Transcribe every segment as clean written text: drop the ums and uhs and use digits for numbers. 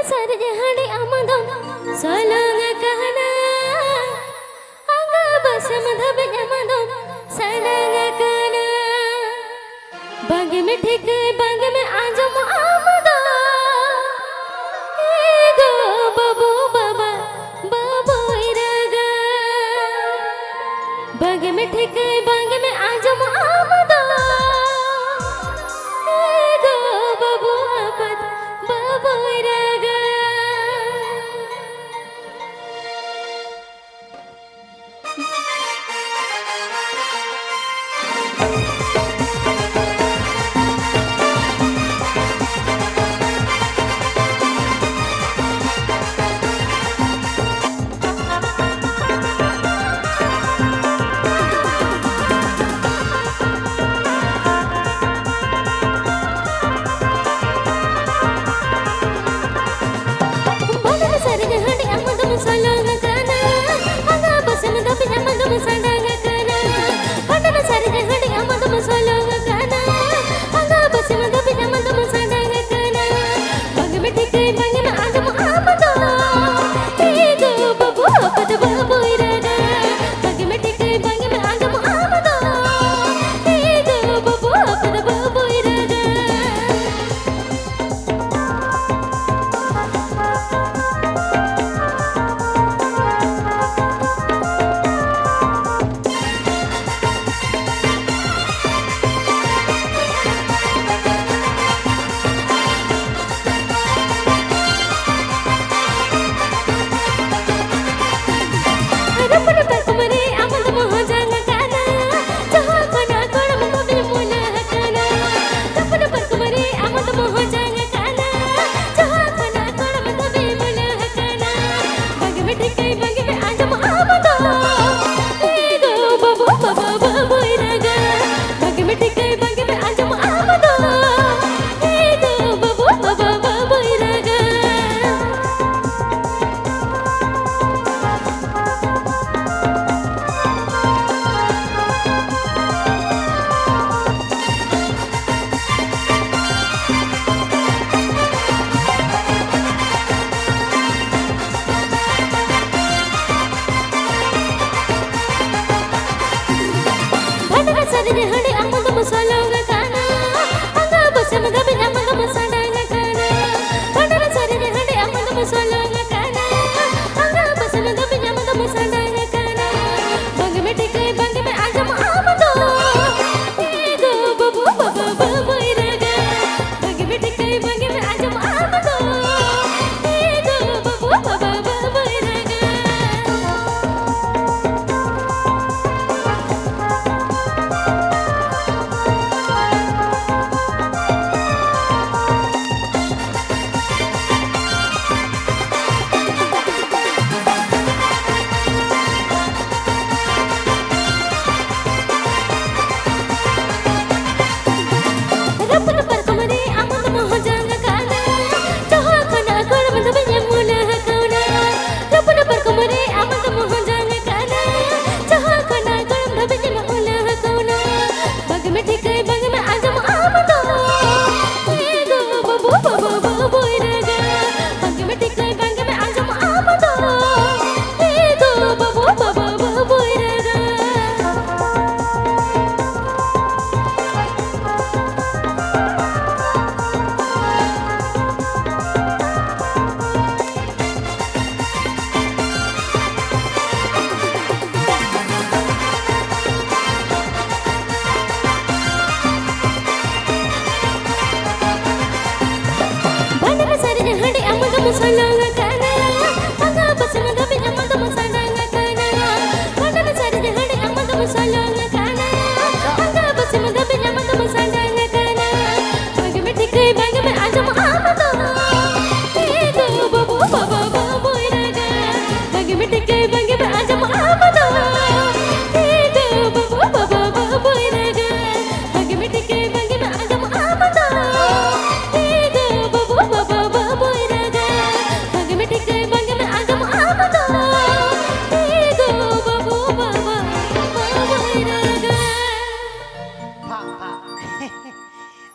sarja hadi amadam salanga kahana anga basam dhab jamadam salanga kana bang mein thik bang mein ajam amada ego babu baba babu iraga bang mein thik bang mein ajam amada ego babu abad babu iraga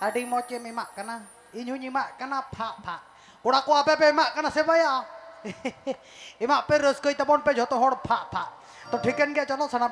Aday mo che may mak ka na. ᱤᱧ ᱦᱚᱧ ᱮᱢᱟᱜ ᱠᱟᱱᱟ ᱯᱷᱟᱜ ᱯᱷᱟᱜ ᱠᱚᱲᱟ ᱠᱚ ᱟᱯᱮ ᱯᱮ ᱮᱢᱟᱜ ᱠᱟᱱᱟ ᱥᱮ ᱵᱟᱭᱟ ᱮᱢᱟᱜ ᱯᱮ ᱨᱟᱹᱥᱠᱟᱹᱭ ᱛᱟᱵᱚᱱ ᱯᱮ ᱡᱷᱚᱛᱚ ᱦᱚᱲ ᱯᱷᱟᱜ ᱯᱷᱟᱜ तो ठीक है क्या चलो सना